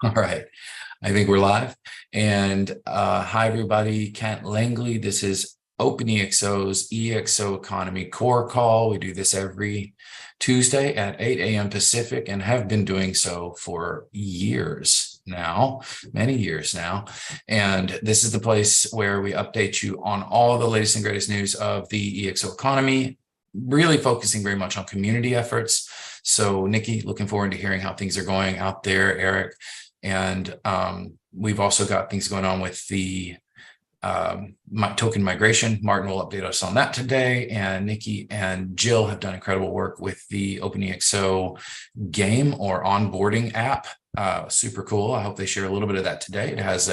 All right. I think we're live. And hi, everybody. Kent Langley. This is OpenExO's EXO Economy Core Call. We do this every Tuesday at 8 a.m. Pacific and have been doing so for years now, many years now. And this is the place where we update you on all the latest and greatest news of the EXO economy, really focusing very much on community efforts. So, Nikki, looking forward to hearing how things are going out there, Eric. And we've also got things going on with the token migration. Martin will update us on that today. And Nikki and Jill have done incredible work with the OpenExO game or onboarding app. Super cool. I hope they share a little bit of that today. It has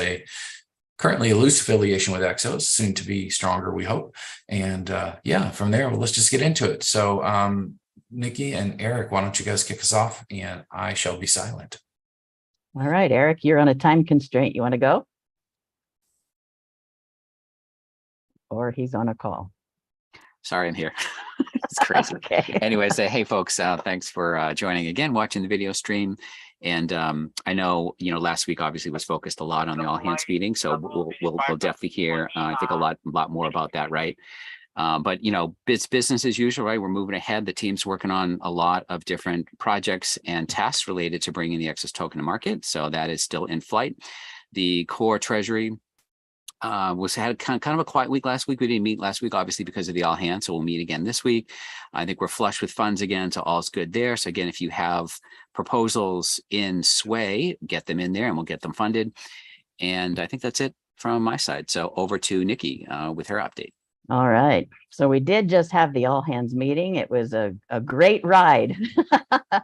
currently a loose affiliation with EXOS, soon to be stronger, we hope. And yeah, from there, let's just get into it. So Nikki and Eric, why don't you guys kick us off and I shall be silent. All right, Eric, you're on a time constraint. You want to go? Or he's on a call. Sorry, I'm here. It's crazy. Okay. Anyways, hey folks, thanks for joining again, watching the video stream. And I know, last week obviously was focused a lot on the all hands meeting, so we'll definitely hear, I think a lot more about that, right? But it's business as usual, right? We're moving ahead. The team's working on a lot of different projects and tasks related to bringing the EXOS token to market. So that is still in flight. The core treasury had kind of a quiet week last week. We didn't meet last week, obviously, because of the all hands. So we'll meet again this week. I think we're flush with funds again, so all's good there. So again, if you have proposals in sway, get them in there and we'll get them funded. And I think that's it from my side. So over to Nikki with her update. All right. So we did just have the all hands meeting. It was a great ride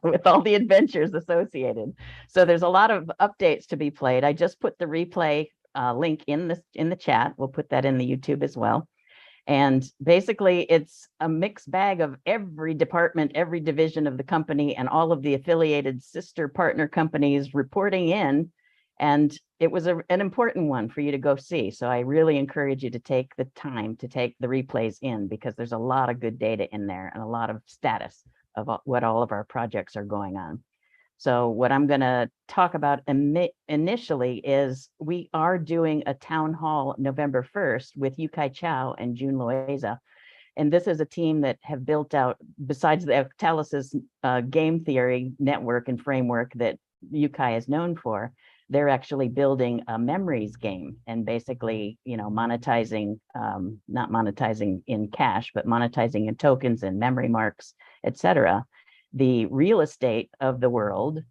with all the adventures associated. So there's a lot of updates to be played. I just put the replay link in the chat. We'll put that in the YouTube as well. And basically, it's a mixed bag of every department, every division of the company, and all of the affiliated sister partner companies reporting in. And it was an important one for you to go see. So I really encourage you to take the time to take the replays in, because there's a lot of good data in there and a lot of status of what all of our projects are going on. So what I'm going to talk about initially is we are doing a town hall November 1st with Yukai Chow and June Loaiza. And this is a team that have built out, besides the Talas's game theory network and framework that Yukai is known for, they're actually building a memories game and basically, monetizing, not monetizing in cash, but monetizing in tokens and memory marks, etc., the real estate of the world,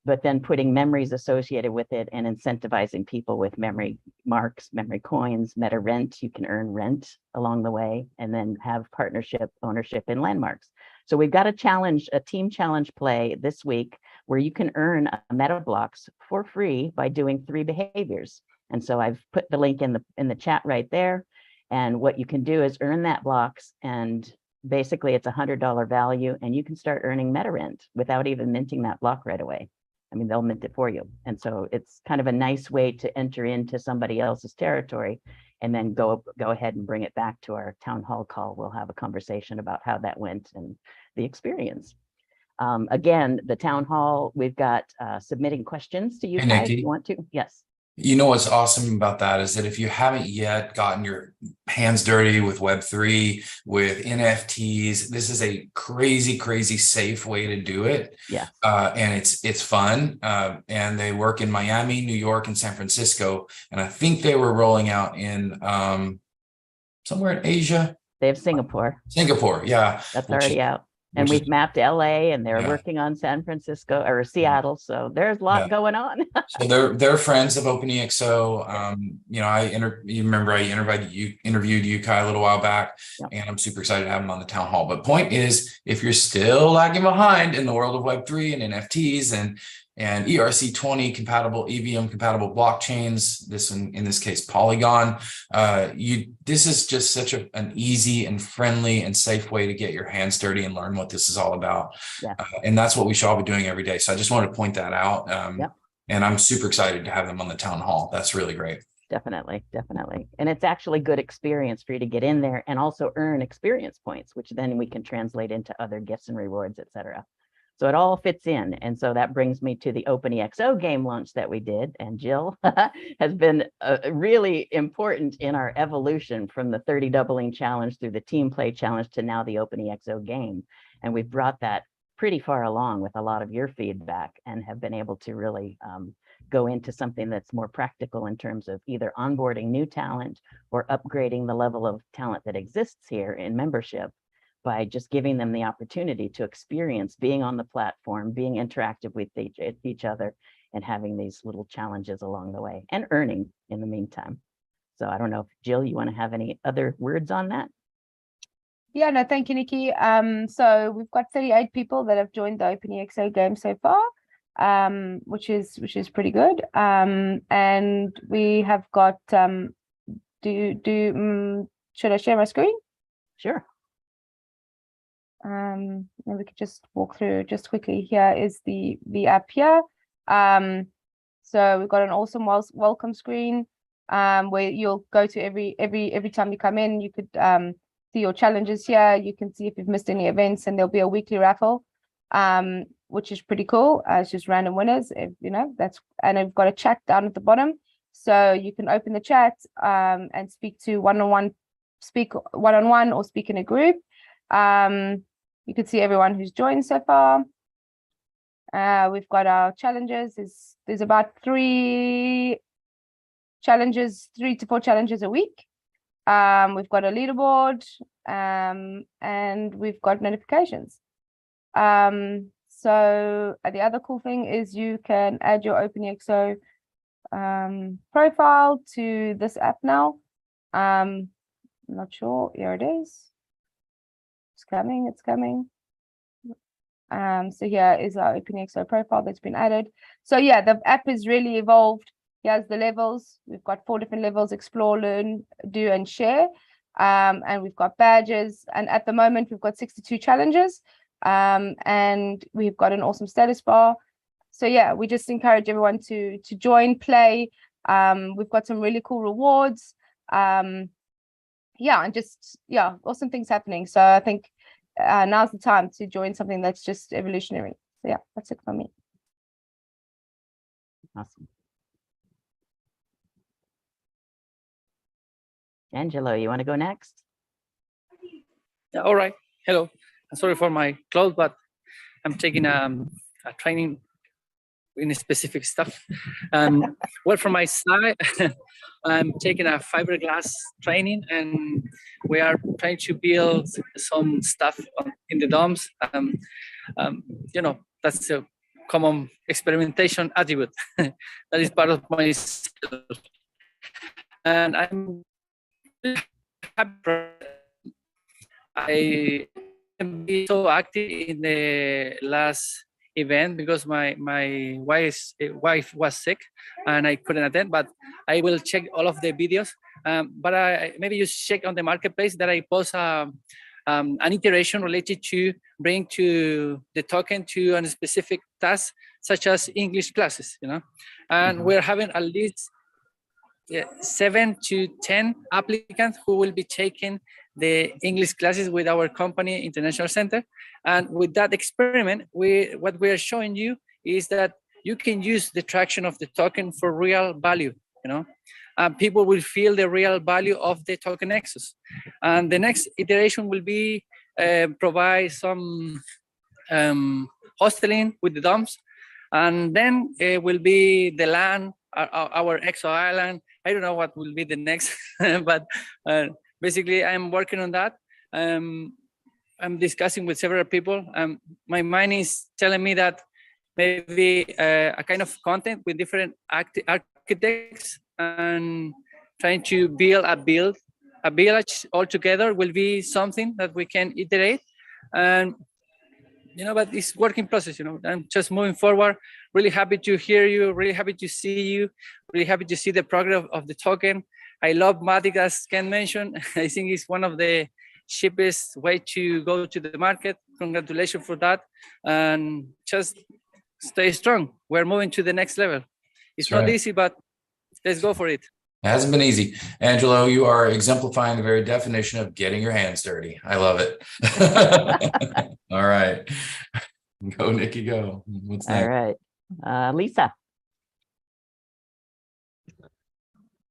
but then putting memories associated with it and incentivizing people with memory marks, memory coins, meta rent. You can earn rent along the way, and then have partnership ownership in landmarks. So we've got a team challenge play this week where you can earn meta blocks for free by doing 3 behaviors. And so I've put the link in the chat right there. And what you can do is earn that blocks, and basically it's $100 value, and you can start earning meta rent without even minting that block right away. I mean, they'll mint it for you. And so it's kind of a nice way to enter into somebody else's territory and then go ahead and bring it back to our town hall call. We'll have a conversation about how that went and the experience. Again, the town hall, we've got submitting questions to you guys if you want to. Yes. You know what's awesome about that is that if you haven't yet gotten your hands dirty with Web3, with NFTs, this is a crazy, crazy safe way to do it. Yeah. And it's fun. And they work in Miami, New York, and San Francisco. And I think they were rolling out in somewhere in Asia. They have Singapore. Singapore, yeah. That's already out. And we've mapped LA, and they're working on San Francisco or Seattle. So there's a lot going on. So they're friends of OpenExO. You remember I interviewed Yukai a little while back, and I'm super excited to have him on the town hall. But point is, if you're still lagging behind in the world of Web3 and NFTs and ERC20 compatible, EVM compatible blockchains, in this case Polygon, this is just such an easy and friendly and safe way to get your hands dirty and learn what this is all about. And that's what we should all be doing every day. So I just wanted to point that out. And I'm super excited to have them on the town hall. That's really great. Definitely. And it's actually good experience for you to get in there and also earn experience points, which then we can translate into other gifts and rewards, etc. So it all fits in. And so that brings me to the OpenExO game launch that we did. And Jill has been really important in our evolution from the 30 doubling challenge through the team play challenge to now the OpenExO game. And we've brought that pretty far along with a lot of your feedback and have been able to really go into something that's more practical in terms of either onboarding new talent or upgrading the level of talent that exists here in membership by just giving them the opportunity to experience being on the platform, being interactive with each other, and having these little challenges along the way and earning in the meantime. So I don't know if Jill, you want to have any other words on that? Yeah, no, thank you, Nikki. So we've got 38 people that have joined the OpenExO game so far, which is pretty good. And we have got should I share my screen? Sure. And we could just walk through just quickly. Here is the app here. So we've got an awesome welcome screen where you'll go to every time you come in. You could see your challenges here. You can see if you've missed any events, and there'll be a weekly raffle, which is pretty cool. It's just random winners, and I've got a chat down at the bottom, so you can open the chat and speak to one-on-one or speak in a group. You can see everyone who's joined so far. We've got our challenges. There's about 3 to 4 challenges a week. We've got a leaderboard, and we've got notifications. So the other cool thing is you can add your OpenExO profile to this app now. I'm not sure. Here it is. It's coming. So here is our OpenExO profile that's been added. So yeah, the app has really evolved. Here's the levels. We've got 4 different levels: explore, learn, do, and share. And we've got badges. And at the moment, we've got 62 challenges. And we've got an awesome status bar. So yeah, we just encourage everyone to join, play. We've got some really cool rewards. Yeah, and just, yeah, awesome things happening. So I think now's the time to join something that's just evolutionary. So yeah, that's it for me. Awesome. Angelo, you want to go next? Yeah, all right. Hello. I'm sorry for my clothes, but I'm taking a training in specific stuff. Well, from my side, I'm taking a fiberglass training, and we are trying to build some stuff in the domes. That's a common experimentation attribute that is part of my skill. And I'm happy. I can be so active in the last event because my wife was sick and I couldn't attend, but I will check all of the videos. But maybe you check on the marketplace that I post an iteration related to bring to the token to a specific task, such as English classes, and we're having at least 7 to 10 applicants who will be taking the English classes with our company, International Center. And with that experiment, what we are showing you is that you can use the traction of the token for real value, people will feel the real value of the token EXOS. And the next iteration will be provide some hosteling with the DOMs. And then it will be the land, our EXO island. I don't know what will be the next, but basically I'm working on that. I'm discussing with several people. My mind is telling me that maybe a kind of content with different architects and trying to build a village all together will be something that we can iterate. And but it's working process. I'm just moving forward. Really happy to hear you. Really happy to see you. Really happy to see the progress of the token. I love Matic, as Ken mentioned. I think it's one of the cheapest way to go to the market. Congratulations for that. And just stay strong. We're moving to the next level. It's not easy, but let's go for it. It hasn't been easy. Angelo, you are exemplifying the very definition of getting your hands dirty. I love it. All right. Go, Nikki, go. What's All next? right. Lisa.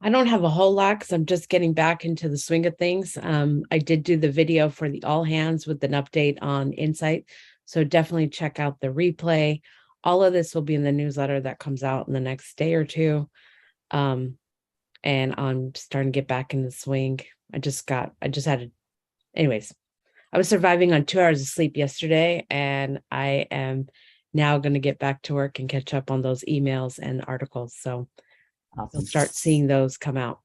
I don't have a whole lot because I'm just getting back into the swing of things. I did do the video for the all hands with an update on Insight. So definitely check out the replay. All of this will be in the newsletter that comes out in the next day or two. And I'm starting to get back in the swing. Anyways, I was surviving on 2 hours of sleep yesterday, and I am now going to get back to work and catch up on those emails and articles. So I'll Awesome. start seeing those come out.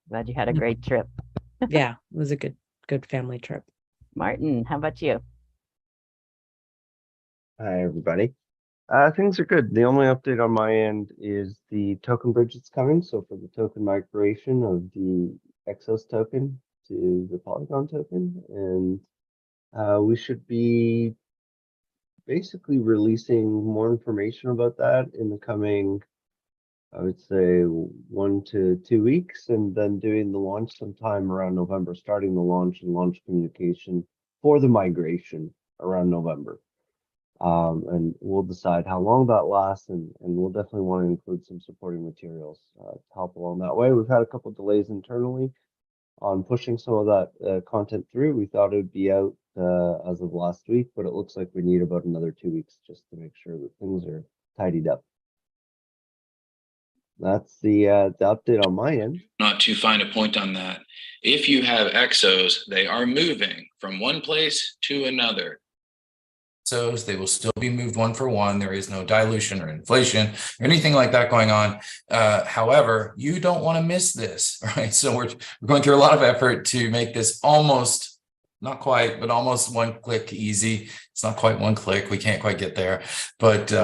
Glad you had a great trip. Yeah, it was a good family trip. Martin, how about you? Hi, everybody. Things are good. The only update on my end is the token bridge that's coming. So for the token migration of the EXOS token to the Polygon token, and we should be basically releasing more information about that in the coming, I would say, 1 to 2 weeks, and then doing the launch sometime around November, starting the launch and launch communication for the migration around November. And we'll decide how long that lasts, and we'll definitely want to include some supporting materials to help along that way. We've had a couple of delays internally on pushing some of that content through. We thought it would be out as of last week, but it looks like we need about another 2 weeks just to make sure that things are tidied up. That's the update on my end. Not to find a point on that. If you have EXOs, they are moving from one place to another. So they will still be moved one for one. There is no dilution or inflation or anything like that going on. However, you don't want to miss this, right? So we're going through a lot of effort to make this almost, not quite, but almost one click easy. It's not quite one click. We can't quite get there, but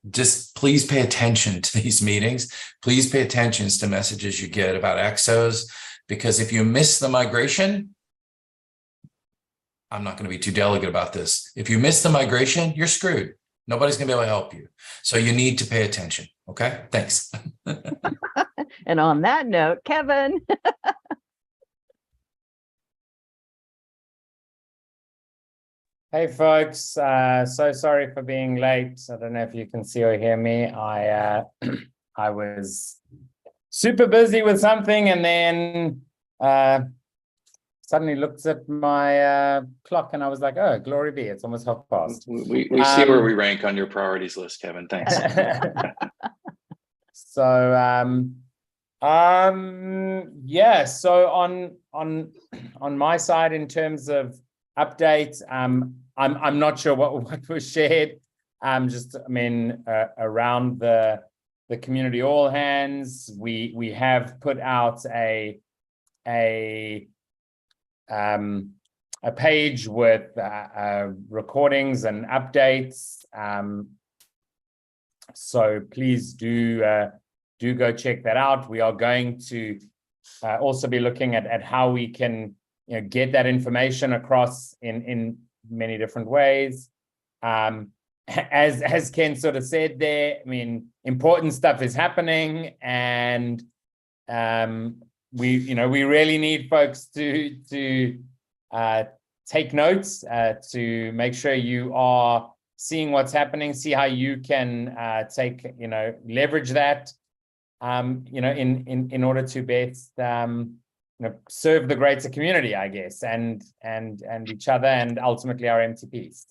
just please pay attention to these meetings. Please pay attention to messages you get about EXOs, because if you miss the migration, I'm not going to be too delicate about this. If you miss the migration, you're screwed. Nobody's going to be able to help you. So you need to pay attention. Okay, thanks. And on that note, Kevin. Hey folks, so sorry for being late. I don't know if you can see or hear me. I was super busy with something, and then suddenly looked at my clock and I was like, oh, glory be, it's almost past. We see where we rank on your priorities list, Kevin. Thanks. So yeah, so on my side, in terms of updates, I'm not sure what was shared. Around the community all hands, we have put out a page with recordings and updates. So please do go check that out. We are going to also be looking at how we can get that information across in many different ways. As Ken sort of said there, important stuff is happening, and we really need folks to take notes, to make sure you are seeing what's happening, see how you can leverage that in order to best serve the greater community, I guess, and each other, and ultimately our MTPs.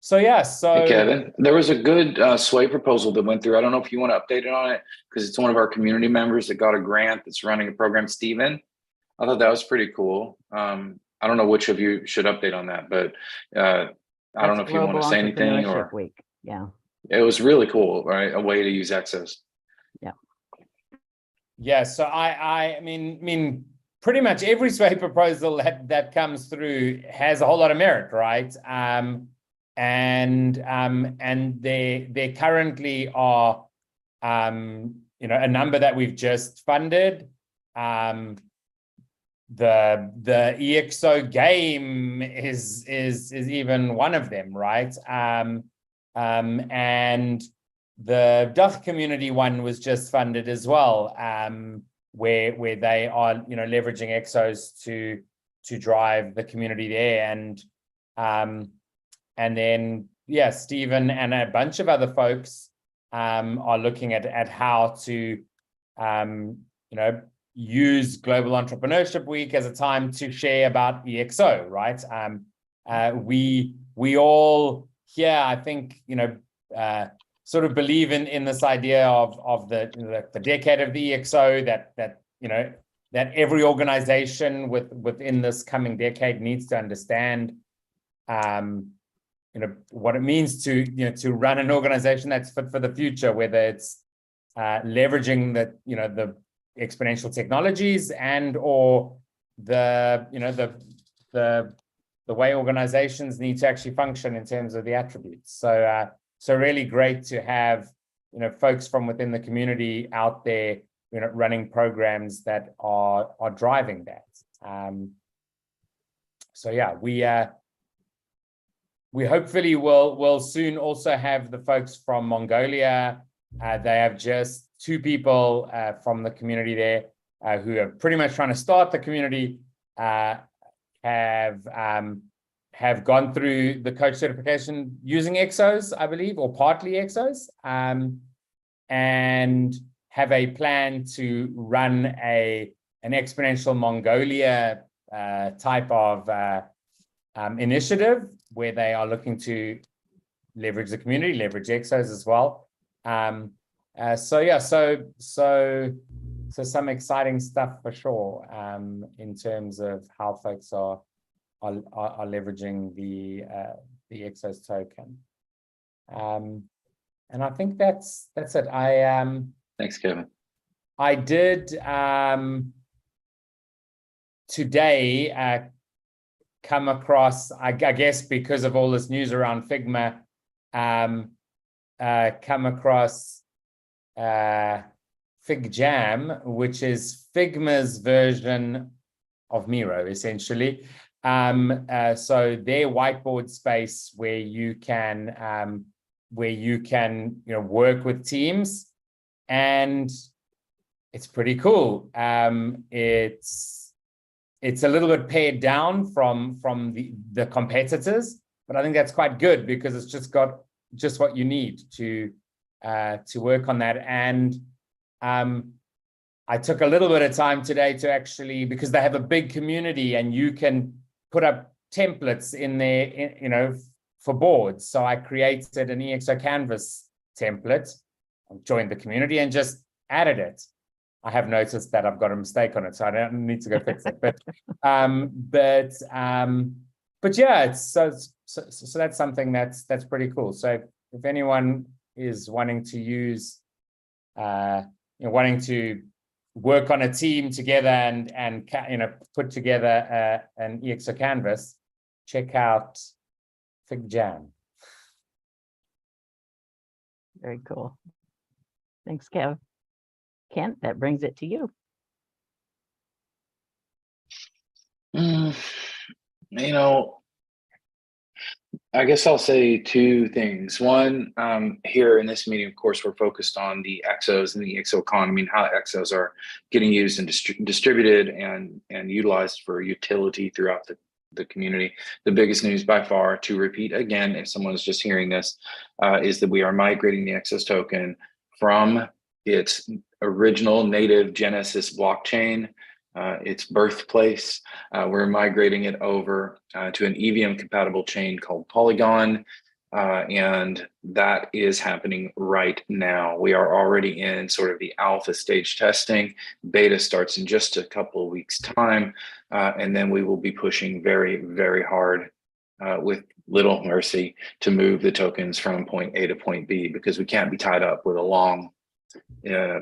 Hey, Kevin, there was a good sway proposal that went through. I don't know if you want to update it on it, because it's one of our community members that got a grant that's running a program, Steven. I thought that was pretty cool. I don't know which of you should update on that, but I don't know if you want to say anything. Or Week. Yeah. It was really cool, right? A way to use EXOS. Yeah, so I mean, pretty much every sway proposal that comes through has a whole lot of merit, right? And there currently are a number that we've just funded. The EXO game is even one of them, right? And the Dach community one was just funded as well, where they are leveraging EXOs to drive the community there. And And then, yeah, Stephen and a bunch of other folks are looking at how to, use Global Entrepreneurship Week as a time to share about EXO, right? We all here, I think, sort of believe in this idea of the decade of the EXO, that every organization within this coming decade needs to understand what it means to run an organization that's fit for the future, whether it's leveraging the exponential technologies and or the way organizations need to actually function in terms of the attributes. So really great to have folks from within the community out there running programs that are driving that. So yeah, we hopefully will soon also have the folks from Mongolia. They have just 2 people from the community there who are pretty much trying to start the community, have gone through the coach certification using EXOS, I believe, or partly EXOS, and have a plan to run an exponential Mongolia type of initiative where they are looking to leverage the community, leverage EXOS as well. So yeah, so some exciting stuff for sure in terms of how folks are leveraging the EXOS token. And I think that's it. Thanks, Kevin. I did today come across, I guess because of all this news around Figma, come across FigJam, which is Figma's version of Miro, essentially. So their whiteboard space where you can work with teams, and it's pretty cool. It's a little bit pared down from the competitors, but I think that's quite good because it's just got what you need to work on that. And I took a little bit of time today to actually, because they have a big community and you can put up templates in there, for boards. So I created an EXO Canvas template, joined the community and just added it. I have noticed that I've got a mistake on it, so I don't need to go fix it. But yeah, it's so that's something that's pretty cool. So if anyone is wanting to use, wanting to work on a team together and put together an EXO Canvas, check out FigJam. Very cool. Thanks, Kev. Kent, that brings it to you. I guess I'll say 2 things. One, here in this meeting, of course, we're focused on the EXOs and the EXO economy and how EXOs are getting used and distributed and utilized for utility throughout the community. The biggest news by far, to repeat again, if someone is just hearing this, is that we are migrating the EXOS token from its original native Genesis blockchain, its birthplace. We're migrating it over to an EVM compatible chain called Polygon, and that is happening right now. We are already in sort of the alpha stage testing. Beta starts in just a couple of weeks' time, and then we will be pushing very, very hard with little mercy to move the tokens from point A to point B, because we can't be tied up with a long a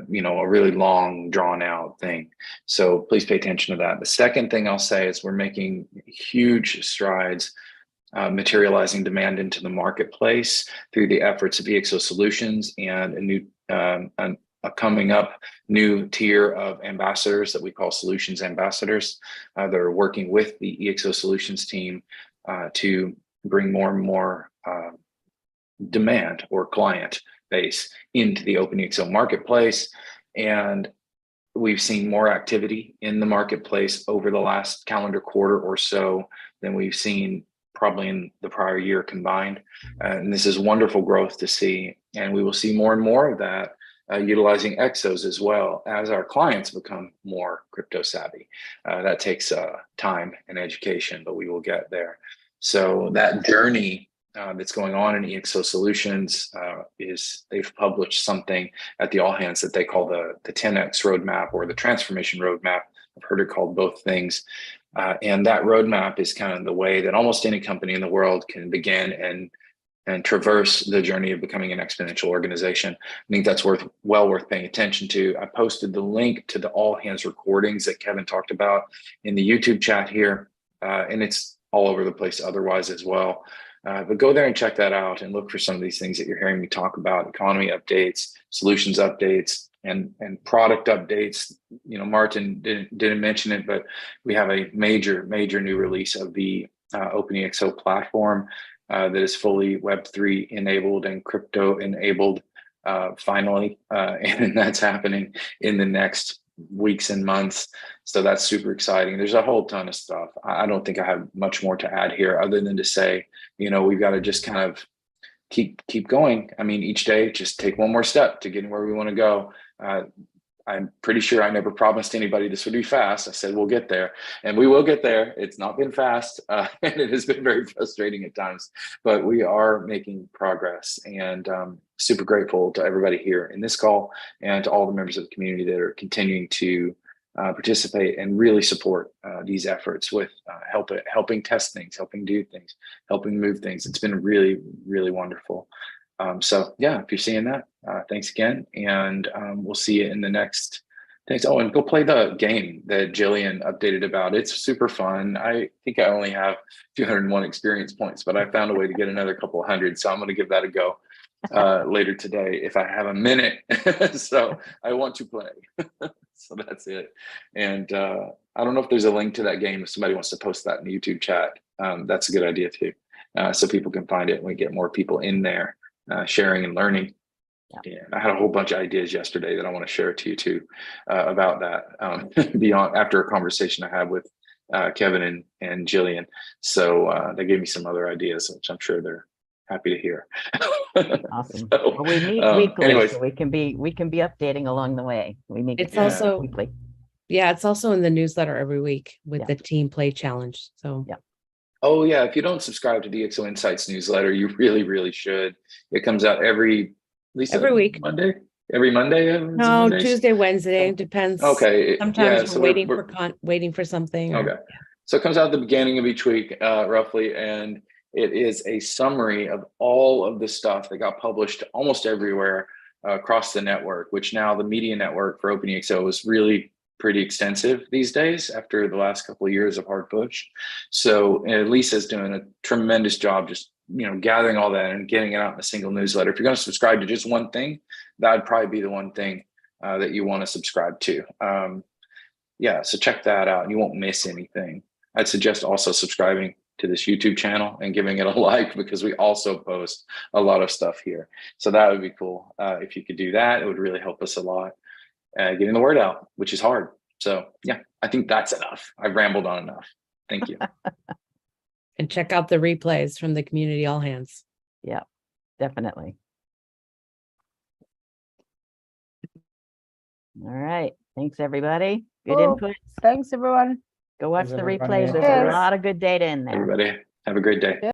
really long drawn out thing. So please pay attention to that. The second thing I'll say is we're making huge strides materializing demand into the marketplace through the efforts of EXO Solutions and a new a coming up new tier of ambassadors that we call solutions ambassadors that are working with the EXO Solutions team to bring more and more demand or client base into the OpenExO marketplace. And we've seen more activity in the marketplace over the last calendar quarter or so than we've seen probably in the prior year combined. And this is wonderful growth to see. And we will see more and more of that utilizing EXOS as well as our clients become more crypto savvy. That takes time and education, but we will get there. So that journey that's going on in EXO Solutions is they've published something at the all hands that they call the 10X roadmap or the transformation roadmap. I've heard it called both things. And that roadmap is kind of the way that almost any company in the world can begin and traverse the journey of becoming an exponential organization. I think that's well worth paying attention to. I posted the link to the all hands recordings that Kevin talked about in the YouTube chat here, and it's all over the place otherwise as well. But go there and check that out and look for some of these things that you're hearing me talk about: economy updates, solutions updates, and product updates. You know, Martin didn't mention it, but we have a major new release of the OpenExO platform that is fully Web3 enabled and crypto enabled finally, and that's happening in the next weeks and months. So that's super exciting. There's a whole ton of stuff. I don't think I have much more to add here other than to say, you know, we've got to just kind of keep going. I mean, each day, just take one more step to getting where we want to go. I'm pretty sure I never promised anybody this would be fast. I said, we'll get there, and we will get there. It's not been fast, and it has been very frustrating at times, but we are making progress, and super grateful to everybody here in this call and to all the members of the community that are continuing to participate and really support these efforts with helping test things, helping do things, helping move things. It's been really, really wonderful. So yeah, if you're seeing that, thanks again. And we'll see you in the next. Thanks. Oh, and go play the game that Jillian updated about. It's super fun. I think I only have 201 experience points, but I found a way to get another couple of hundred. So I'm going to give that a go later today if I have a minute. So I want to play. So that's it. And I don't know if there's a link to that game. If somebody wants to post that in the YouTube chat, that's a good idea too. So people can find it and we get more people in there. Sharing and learning. Yeah. And I had a whole bunch of ideas yesterday that I want to share to you too about that beyond after a conversation I had with Kevin and Jillian. So they gave me some other ideas, which I'm sure they're happy to hear. Awesome. So, well, we meet weekly, anyways. so we can be updating along the way. We meet. It's also weekly. Yeah, it's also in the newsletter every week with the team play challenge. So yeah. Oh yeah, if you don't subscribe to the EXO Insights newsletter, you really should. It comes out every week. Monday. Every Monday. No, Tuesday, Wednesday, depends. Okay. Sometimes yeah, we're waiting for something. Okay. So it comes out at the beginning of each week, roughly, and it is a summary of all of the stuff that got published almost everywhere across the network. Which now the media network for OpenExO is really pretty extensive these days after the last couple of years of hard push. So Lisa's doing a tremendous job just, you know, gathering all that and getting it out in a single newsletter. If you're going to subscribe to just one thing, that'd probably be the one thing that you want to subscribe to. Yeah, so check that out and you won't miss anything. I'd suggest also subscribing to this YouTube channel and giving it a like because we also post a lot of stuff here. So that would be cool. If you could do that, it would really help us a lot. Getting the word out, which is hard. So yeah, I think that's enough. I've rambled on enough. Thank you. And check out the replays from the community all hands. Yeah, definitely. All right. Thanks, everybody. Good input. Thanks, everyone. Go watch the Thanks, replays. everybody. There's a Yes. lot of good data in there. Everybody, have a great day.